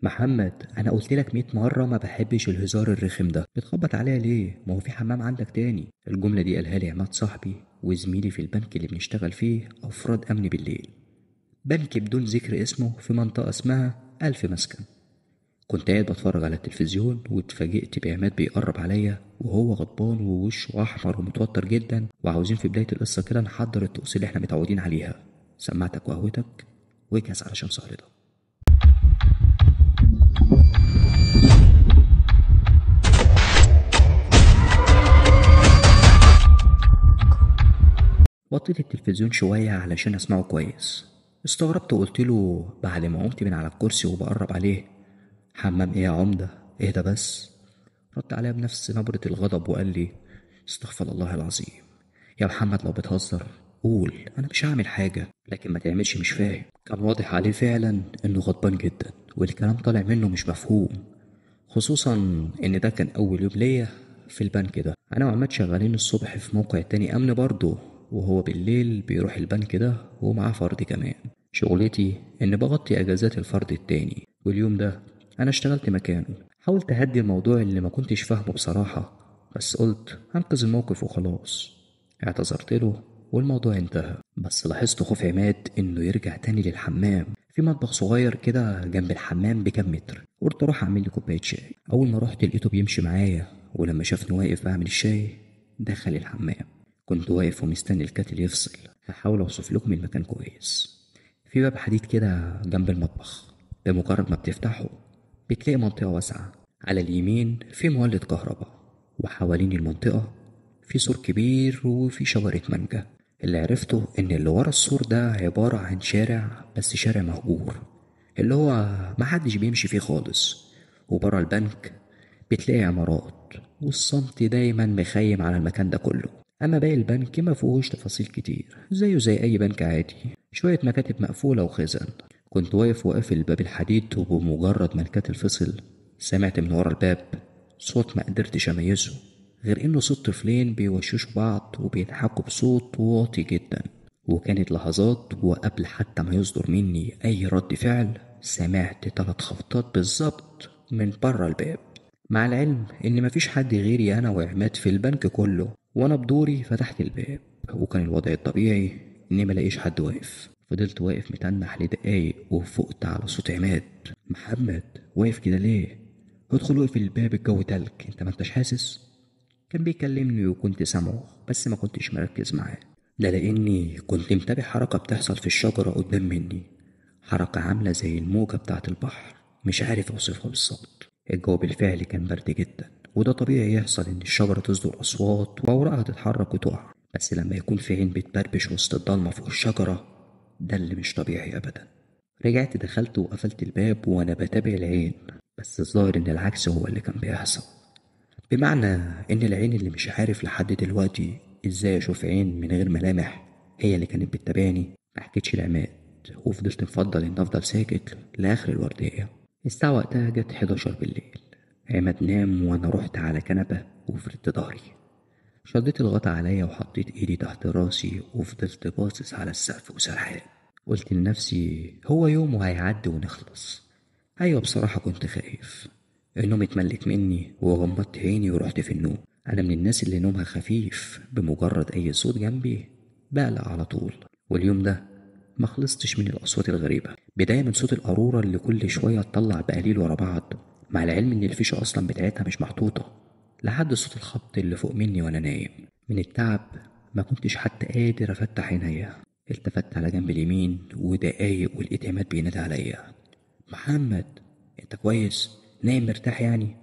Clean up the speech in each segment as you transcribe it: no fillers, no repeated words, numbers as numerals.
محمد، انا قلت لك 100 مره ما بحبش الهزار الرخم ده. بتخبط عليا ليه؟ ما هو في حمام عندك تاني. الجمله دي قالها لي عماد صاحبي وزميلي في البنك اللي بنشتغل فيه افراد امن بالليل. بنك بدون ذكر اسمه في منطقه اسمها الف مسكن. كنت قاعد بتفرج على التلفزيون واتفاجئت بعماد بيقرب عليا وهو غضبان ووشه احمر ومتوتر جدا، وعاوزين في بدايه القصه كده نحضر الطقوس اللي احنا متعودين عليها. سمعتك وقهوتك واجهز علشان سهرتك. وطيت التلفزيون شوية علشان أسمعه كويس. استغربت وقلت له بعد ما قمت من على الكرسي وبقرب عليه: حمام إيه يا عمدة؟ إهدى بس. رد عليا بنفس نبرة الغضب وقال لي: استغفر الله العظيم. يا محمد لو بتهزر قول، أنا مش هعمل حاجة، لكن ما تعملش مش فاهم. كان واضح عليه فعلا إنه غضبان جدا والكلام طالع منه مش مفهوم، خصوصا إن ده كان أول يوم ليا في البنك ده. أنا وعماد شغالين الصبح في موقع تاني أمن برضه، وهو بالليل بيروح البنك ده ومعاه فرد كمان. شغلتي إني بغطي أجازات الفرد التاني، واليوم ده أنا اشتغلت مكانه. حاولت أهدي الموضوع اللي ما كنتش فاهمه بصراحة، بس قلت هنقذ الموقف وخلاص. اعتذرت له والموضوع انتهى، بس لاحظت خوف عماد إنه يرجع تاني للحمام. في مطبخ صغير كده جنب الحمام بكام متر، قلت اروح اعمل لي كوبايه شاي. اول ما رحت لقيته بيمشي معايا، ولما شافني واقف بعمل الشاي دخل الحمام. كنت واقف ومستني الكاتل يفصل. هحاول اوصف لكم المكان كويس. في باب حديد كده جنب المطبخ، بمجرد ما بتفتحه بتلاقي منطقة واسعة. على اليمين في مولد كهرباء، وحوالين المنطقة في سور كبير وفي شجرة مانجا. اللي عرفته إن اللي ورا السور ده عبارة عن شارع، بس شارع مهجور، اللي هو محدش بيمشي فيه خالص. وبره البنك بتلاقي عمارات، والصمت دايما مخيم على المكان ده كله. أما باقي البنك ما فيهوش تفاصيل كتير، زيه زي أي بنك عادي. شوية مكاتب مقفولة وخزن. كنت واقف وقافل الباب الحديد، وبمجرد ما الكاتل فصل سمعت من ورا الباب صوت ما قدرتش أميزه، غير إنه صوت طفلين بيوشوشوا بعض وبيضحكوا بصوت واطي جدا. وكانت لحظات وقبل حتى ما يصدر مني أي رد فعل سمعت 3 خبطات بالظبط من بره الباب. مع العلم إن مفيش حد غيري أنا وعماد في البنك كله، وأنا بدوري فتحت الباب. وكان الوضع الطبيعي إني ملاقيش حد واقف. فضلت واقف متنح لدقايق وفقت على صوت عماد: محمد، واقف كده ليه؟ ادخل واقفل الباب، الجو تلج، انت ما انتش حاسس؟ كان بيكلمني وكنت سامعه، بس ما كنتش مركز معاه. ده لاني كنت متابع حركة بتحصل في الشجرة قدام مني، حركة عاملة زي الموجة بتاعة البحر، مش عارف اوصفها بالظبط. الجو بالفعل كان برد جدا، وده طبيعي يحصل ان الشجرة تصدر اصوات واوراقها تتحرك وتقع، بس لما يكون في عين بتبربش وسط الضلمة فوق الشجرة ده اللي مش طبيعي ابدا. رجعت دخلت وقفلت الباب وانا بتابع العين، بس الظاهر ان العكس هو اللي كان بيحصل. بمعنى ان العين اللي مش عارف لحد دلوقتي ازاي اشوف عين من غير ملامح هي اللي كانت بتتابعني. ما حكيتش لعماد، وفضلت مفضل ان افضل ساكت لاخر الوردية. الساعة وقتها جت 11 بالليل. عماد نام وانا رحت على كنبة وفردت ظهري. شديت الغطا عليا وحطيت ايدي تحت راسي وفضلت باصص على السقف وسرحان. قلت لنفسي هو يوم وهيعدي ونخلص. ايوه بصراحة كنت خايف. النوم اتملك مني وغمضت عيني ورحت في النوم. انا من الناس اللي نومها خفيف، بمجرد اي صوت جنبي بقلق على طول. واليوم ده ما خلصتش من الاصوات الغريبة، بداية من صوت القارورة اللي كل شوية تطلع بقليل ورا بعض، مع العلم ان الفيشة اصلا بتاعتها مش محطوطة، لحد صوت الخبط اللي فوق مني وانا نايم. من التعب ما كنتش حتى قادر افتح عينيا. التفت على جنب اليمين ودقايق ولقيت عماد بينادي عليا: محمد، انت كويس؟ نايم مرتاح يعني؟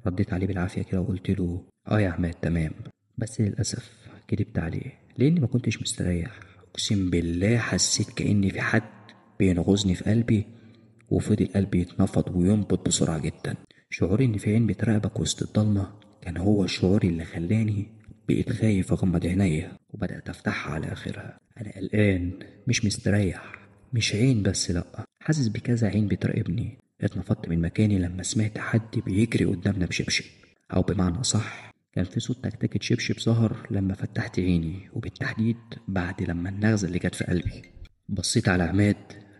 رديت عليه بالعافية كده وقلت له اه يا عماد تمام. بس للأسف كدبت عليه لأني ما كنتش مستريح. أقسم بالله حسيت كأني في حد بينغزني في قلبي، وفضل قلبي يتنفض وينبض بسرعة جدا. شعور إن في عين بتراقبك وسط الضلمة كان هو الشعور اللي خلاني بقيت خايف أغمض عينيا وبدأت أفتحها على آخرها. أنا قلقان، مش مستريح، مش عين بس لأ، حاسس بكذا عين بتراقبني. اتنفضت من مكاني لما سمعت حد بيجري قدامنا بشبشب، أو بمعنى صح كان في صوت تكتكة شبشب ظهر لما فتحت عيني، وبالتحديد بعد لما النغزة اللي جت في قلبي. بصيت على عماد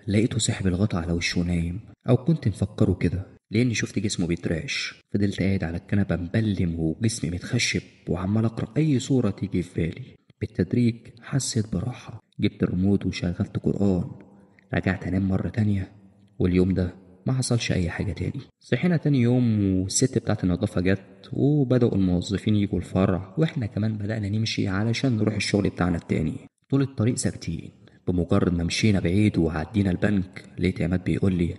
لقيته سحب الغطا على وشه نايم، أو كنت مفكره كده لأني شفت جسمه بيترعش. فضلت قاعد على الكنبة مبلم وجسمي متخشب وعمال أقرأ أي صورة تيجي في بالي. بالتدريج حسيت براحة، جبت الريموت وشغلت قرآن. رجعت أنام مرة تانية، واليوم ده ما حصلش أي حاجة تاني. صحينا تاني يوم والست بتاعت النظافة جت وبدأوا الموظفين يجوا الفرع، وإحنا كمان بدأنا نمشي علشان نروح الشغل بتاعنا التاني. طول الطريق ساكتين. بمجرد ما مشينا بعيد وعدينا البنك لقيت عماد بيقول لي: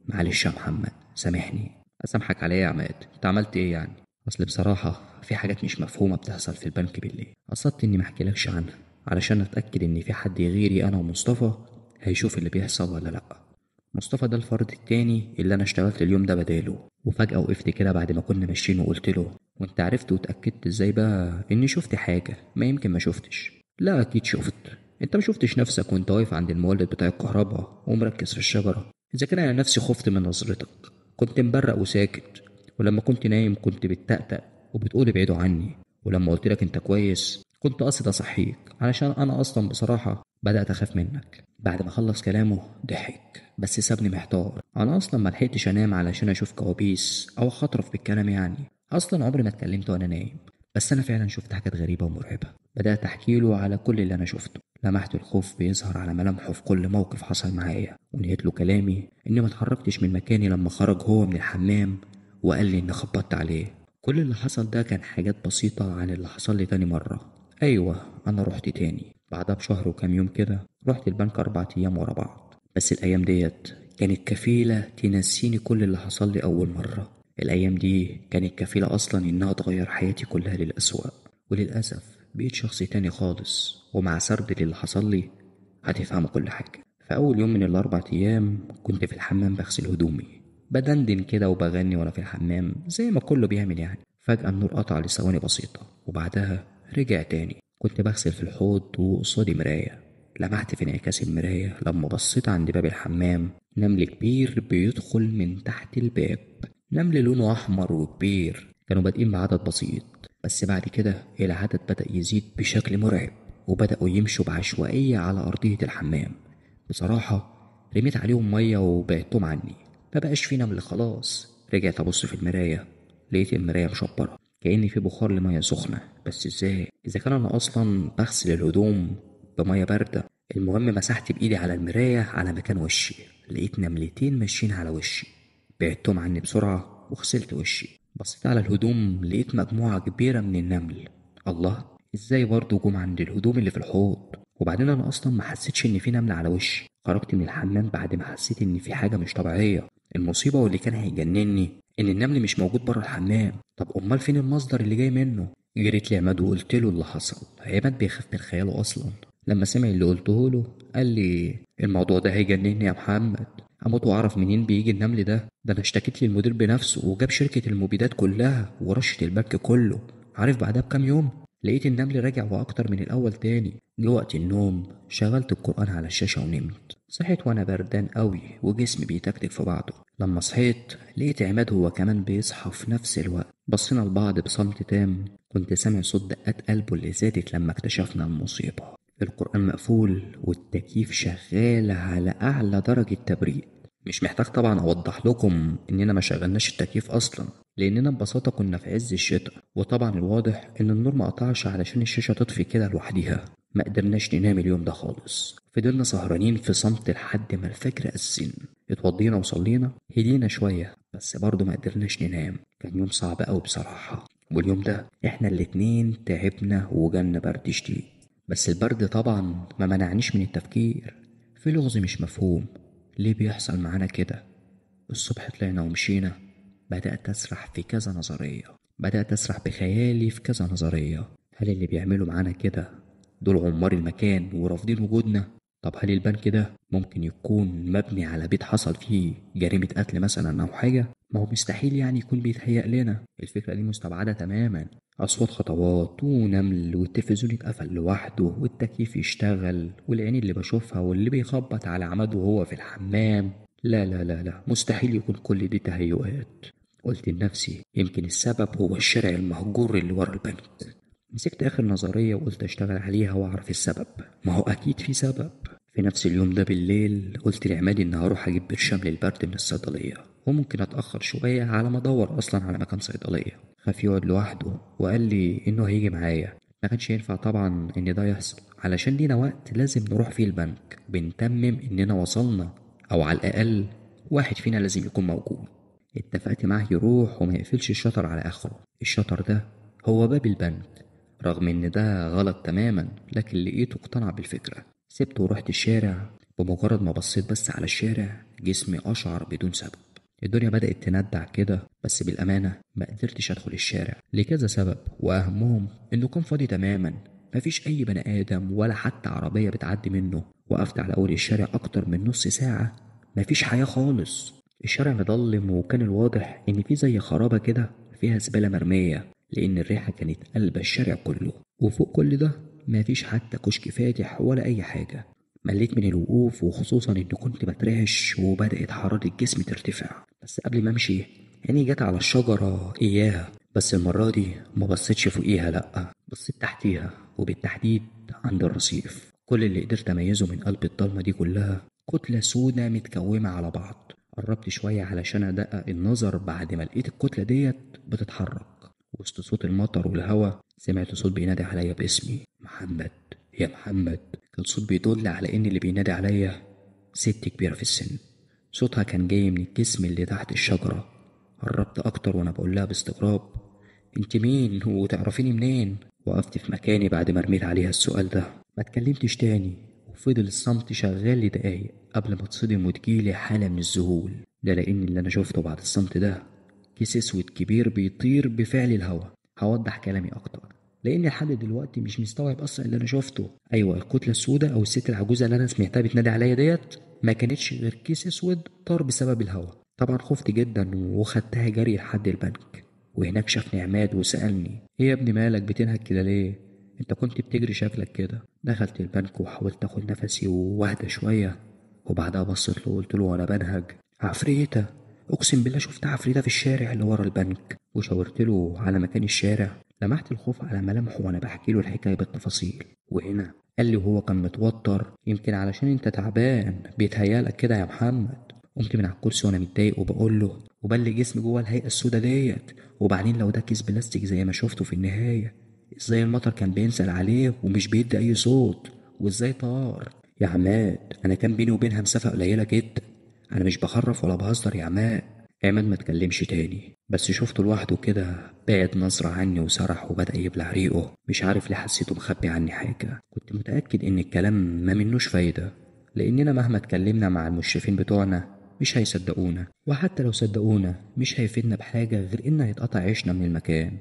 معلش يا محمد، سامحني. اسامحك على ايه يا عماد؟ انت عملت ايه يعني؟ اصل بصراحه في حاجات مش مفهومه بتحصل في البنك بالليل. قصدت اني محكيلكش عنها علشان اتاكد ان في حد غيري انا ومصطفى هيشوف اللي بيحصل ولا لا. مصطفى ده الفرد التاني اللي انا اشتغلت اليوم ده بداله. وفجاه وقفت كده بعد ما كنا ماشيين وقلت له: وانت عرفت واتاكدت ازاي بقى اني شفت حاجه ما يمكن ما شفتش؟ لا اكيد شفت. انت ما شفتش نفسك وانت واقف عند المولد بتاع الكهرباء ومركز في الشجره؟ اذا كان انا نفسي خفت من نظرتك. كنت مبرق وساكت، ولما كنت نايم كنت بتتأتأ وبتقول ابعدوا عني، ولما قلت لك انت كويس كنت قاصد اصحيك علشان انا اصلا بصراحة بدأت اخاف منك. بعد ما خلص كلامه ضحك بس سابني محتار. انا اصلا ما لحقتش انام علشان اشوف كوابيس او خطرف بالكلام يعني. اصلا عمري ما اتكلمت وانا نايم، بس انا فعلا شفت حاجات غريبة ومرعبة. بدأت احكي له على كل اللي انا شفته. لمحت الخوف بيظهر على ملامحه في كل موقف حصل معايا، ونهيت له كلامي اني ما اتحركتش من مكاني لما خرج هو من الحمام وقال لي اني خبطت عليه. كل اللي حصل ده كان حاجات بسيطة عن اللي حصل لي تاني مرة. ايوه انا رحت تاني بعدها بشهر وكام يوم كده. رحت البنك 4 ايام ورا بعض، بس الايام ديت كانت كفيلة تنسيني كل اللي حصل لي اول مرة. الايام دي كانت كفيلة اصلا انها تغير حياتي كلها للأسوأ. وللأسف بقيت شخص تاني خالص، ومع سرد للي حصل لي هتفهموا كل حاجة. في أول يوم من ال4 أيام كنت في الحمام بغسل هدومي، بدندن كده وبغني وأنا في الحمام زي ما كله بيعمل يعني. فجأة النور قطع لثواني بسيطة وبعدها رجع تاني. كنت بغسل في الحوض وقصادي مراية. لمحت في انعكاس المراية لما بصيت عند باب الحمام نمل كبير بيدخل من تحت الباب. نمل لونه أحمر وكبير. كانوا بادئين بعدد بسيط، بس بعد كده العدد بدأ يزيد بشكل مرعب، وبدأوا يمشوا بعشوائية على أرضية الحمام. بصراحة رميت عليهم مية وبعدتهم عني. مبقاش في نمل خلاص. رجعت أبص في المراية لقيت المراية مشبرة كأن في بخار لمية سخنة. بس ازاي إذا كان أنا أصلا بغسل الهدوم بمية باردة؟ المهم مسحت بإيدي على المراية على مكان وشي، لقيت نملتين ماشيين على وشي. بعدتهم عني بسرعة وغسلت وشي. بصيت على الهدوم لقيت مجموعة كبيرة من النمل. الله، ازاي برضه جم عند الهدوم اللي في الحوض؟ وبعدين انا اصلا ما حسيتش ان في نمل على وشي. خرجت من الحمام بعد ما حسيت ان في حاجة مش طبيعية. المصيبة واللي كان هيجنني ان النمل مش موجود بره الحمام. طب امال فين المصدر اللي جاي منه؟ جريت لعماد وقلت له اللي حصل. عماد بيخاف من خياله اصلا. لما سمع اللي قلته له قال لي: الموضوع ده هيجنني يا محمد. هموت واعرف منين بيجي النمل ده انا اشتكيت للمدير بنفسه وجاب شركة المبيدات كلها ورشت البنك كله. عارف بعدها بكام يوم لقيت النمل راجع واكتر من الاول تاني. جه وقت النوم شغلت القرآن على الشاشة ونمت. صحيت وانا بردان قوي وجسمي بيتكتك في بعضه. لما صحيت لقيت عماد هو كمان بيصحى في نفس الوقت. بصينا لبعض بصمت تام. كنت سامع صوت دقات قلبه اللي زادت لما اكتشفنا المصيبة. القرآن مقفول والتكييف شغال على أعلى درجة تبريد. مش محتاج طبعا أوضح لكم إننا ما شغلناش التكييف أصلا، لأننا ببساطة كنا في عز الشتاء، وطبعا الواضح إن النور ما قطعش علشان الشاشة تطفي كده لوحديها. ما قدرناش ننام اليوم ده خالص. فضلنا سهرانين في صمت لحد ما الفجر أذن. اتوضينا وصلينا هدينا شوية، بس برضه ما قدرناش ننام. كان يوم صعب أوي بصراحة. واليوم ده احنا الاتنين تعبنا وجالنا برد شديد. بس البرد طبعا ما منعنيش من التفكير في لغز مش مفهوم. ليه بيحصل معانا كده؟ الصبح طلعنا ومشينا. بدأت أسرح في كذا نظرية. بدأت أسرح بخيالي في كذا نظرية. هل اللي بيعملوا معانا كده دول عمار المكان ورافضين وجودنا؟ طب هل البنك ده ممكن يكون مبني على بيت حصل فيه جريمة قتل مثلا أو حاجة؟ ما هو مستحيل يعني يكون بيتهيأ لنا. الفكرة دي مستبعدة تماما. أصوات خطوات ونمل والتلفزيون يتقفل لوحده والتكييف يشتغل والعين اللي بشوفها واللي بيخبط على عماد وهو في الحمام. لا لا لا لا، مستحيل يكون كل دي تهيؤات. قلت لنفسي يمكن السبب هو الشارع المهجور اللي ورا البنك. مسكت آخر نظرية وقلت أشتغل عليها وأعرف السبب. ما هو أكيد في سبب. في نفس اليوم ده بالليل قلت لعمادي إن هروح أجيب برشام للبرد من الصيدلية، وممكن أتأخر شوية على ما أدور أصلا على مكان صيدلية. خاف يقعد لوحده وقال لي إنه هيجي معايا. ما كانش ينفع طبعا إن ده يحصل علشان لينا وقت لازم نروح فيه البنك بنتمم إننا وصلنا، أو على الأقل واحد فينا لازم يكون موجود. اتفقت معاه يروح وما يقفلش الشطر على آخره. الشطر ده هو باب البنك، رغم إن ده غلط تماما لكن لقيته اقتنع بالفكرة. سبته ورحت الشارع. بمجرد ما بصيت بس على الشارع جسمي أشعر بدون سبب. الدنيا بدأت تندع كده، بس بالأمانة ما قدرتش أدخل الشارع لكذا سبب، وأهمهم إنه كان فاضي تماما، مفيش أي بني آدم ولا حتى عربية بتعدي منه. وقفت على أول الشارع أكتر من نص ساعة، مفيش حياة خالص. الشارع مضلم وكان الواضح إن في زي خرابة كده فيها زبالة مرمية، لأن الريحة كانت قلبة الشارع كله. وفوق كل ده مفيش حتى كشك فاتح ولا أي حاجة. مليت من الوقوف، وخصوصا إني كنت بترعش وبدأت حرارة جسمي ترتفع. بس قبل ما أمشي عيني جت على الشجرة إياها، بس المرة دي ما بصيتش فوقيها، لأ بصيت تحتيها، وبالتحديد عند الرصيف. كل اللي قدرت أميزه من قلب الضلمة دي كلها كتلة سودة متكومة على بعض. قربت شوية علشان أدقق النظر بعد ما لقيت الكتلة ديت بتتحرك. وسط صوت المطر والهوا سمعت صوت بينادي عليا باسمي: محمد، يا محمد. كان صوت بيدل على إن اللي بينادي عليا ست كبيرة في السن. صوتها كان جاي من الجسم اللي تحت الشجرة. قربت أكتر وأنا بقولها باستغراب: انت مين وتعرفيني منين؟ وقفت في مكاني بعد ما رميت عليها السؤال ده. ما اتكلمتش تاني، وفضل الصمت شغال لدقايق قبل ما اتصدم وتجيلي حالة من الذهول. ده لأن اللي أنا شفته بعد الصمت ده كيس اسود كبير بيطير بفعل الهوا. هوضح كلامي اكتر لان لحد دلوقتي مش مستوعب اصلا اللي انا شفته. ايوه، الكتله السوداء او الست العجوزه اللي انا سمعتها بتنادي عليا ديت ما كانتش غير كيس اسود طار بسبب الهوا. طبعا خفت جدا وخدتها جري لحد البنك، وهناك شافني عماد وسالني: ايه يا ابني مالك بتنهك كده ليه؟ انت كنت بتجري شكلك كده. دخلت البنك وحاولت اخد نفسي واهدى شويه، وبعدها بصيت له وقلت له وانا بنهج: عفريتة، اقسم بالله شفت عفريتة في الشارع اللي ورا البنك. وشاورت له على مكان الشارع. لمحت الخوف على ملامحه وانا بحكي له الحكايه بالتفاصيل. وهنا قال لي وهو كان متوتر: يمكن علشان انت تعبان بيتهيالك كده يا محمد. قمت من على الكرسي وانا متضايق وبقول له: وبل جسمي جوه الهيئه السودا ديت، وبعدين لو ده كيس بلاستيك زي ما شفته في النهايه، ازاي المطر كان بينزل عليه ومش بيدي اي صوت؟ وازاي طار؟ يا عماد انا كان بيني وبينها مسافه قليله جدا، انا مش بخرف ولا بهزر يا عماد. عماد ما تكلمش تاني، بس شفته لوحده كده بعد نظرة عني وسرح وبدأ يبلع ريقه. مش عارف ليه حسيته مخبي عني حاجة. كنت متأكد ان الكلام ما منوش فايدة، لاننا مهما اتكلمنا مع المشرفين بتوعنا مش هيصدقونا، وحتى لو صدقونا مش هيفيدنا بحاجة غير ان هيتقطع عيشنا من المكان.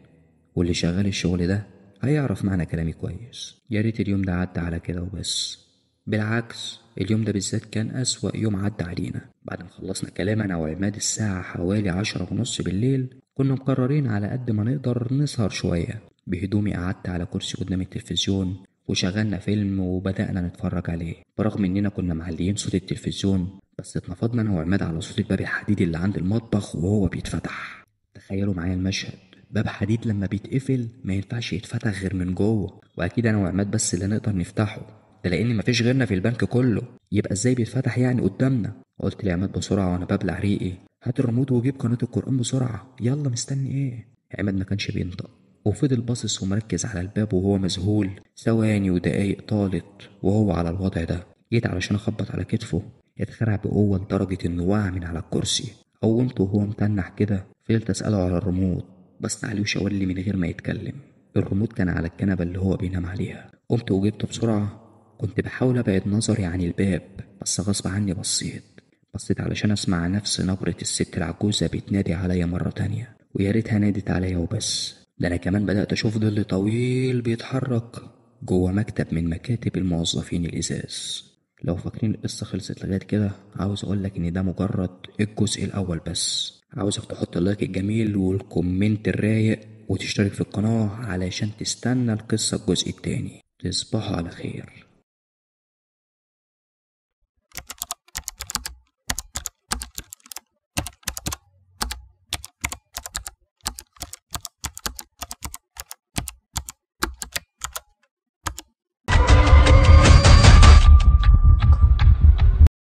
واللي شغال الشغل ده هيعرف معنى كلامي كويس. يا ريت اليوم ده عدى على كده وبس. بالعكس، اليوم ده بالذات كان أسوأ يوم عدى علينا. بعد ما خلصنا كلام أنا وعماد الساعة حوالي 10:30 بالليل، كنا مقررين على قد ما نقدر نسهر شوية. بهدومي قعدت على كرسي قدام التلفزيون وشغلنا فيلم وبدأنا نتفرج عليه. برغم إننا كنا معليين صوت التلفزيون، بس اتنفضنا أنا وعماد على صوت الباب الحديدي اللي عند المطبخ وهو بيتفتح. تخيلوا معايا المشهد: باب حديد لما بيتقفل ما ينفعش يتفتح غير من جوه، واكيد انا وعماد بس اللي نقدر نفتحه، ده لان مفيش غيرنا في البنك كله. يبقى ازاي بيتفتح يعني قدامنا؟ قلت لعماد بسرعه وانا ببلع ريقي: هات الريموت وجيب قناه القران بسرعه، يلا مستني ايه؟ عماد ما كانش بينطق وفضل باصص ومركز على الباب وهو مذهول. ثواني ودقايق طالت وهو على الوضع ده. جيت علشان اخبط على كتفه، اتخرع بقوه لدرجه انه وقع من على الكرسي. قومته وهو متنح كده. فضلت اساله على الريموت، بص عليه وشاور لي من غير ما يتكلم. الريموت كان على الكنبة اللي هو بينام عليها. قمت وجبته بسرعة. كنت بحاول أبعد نظري عن الباب، بس غصب عني بصيت علشان أسمع نفس نبرة الست العجوزة بتنادي عليا مرة تانية. ويا ريتها نادت عليا وبس، ده أنا كمان بدأت أشوف ظل طويل بيتحرك جوه مكتب من مكاتب الموظفين الإزاز. لو فاكرين القصة خلصت لغاية كده، عاوز أقولك إن ده مجرد الجزء الأول بس. عاوزك تحط اللايك الجميل والكومنت الرايق وتشترك في القناة علشان تستنى القصة الجزء التاني. تصبحوا على خير.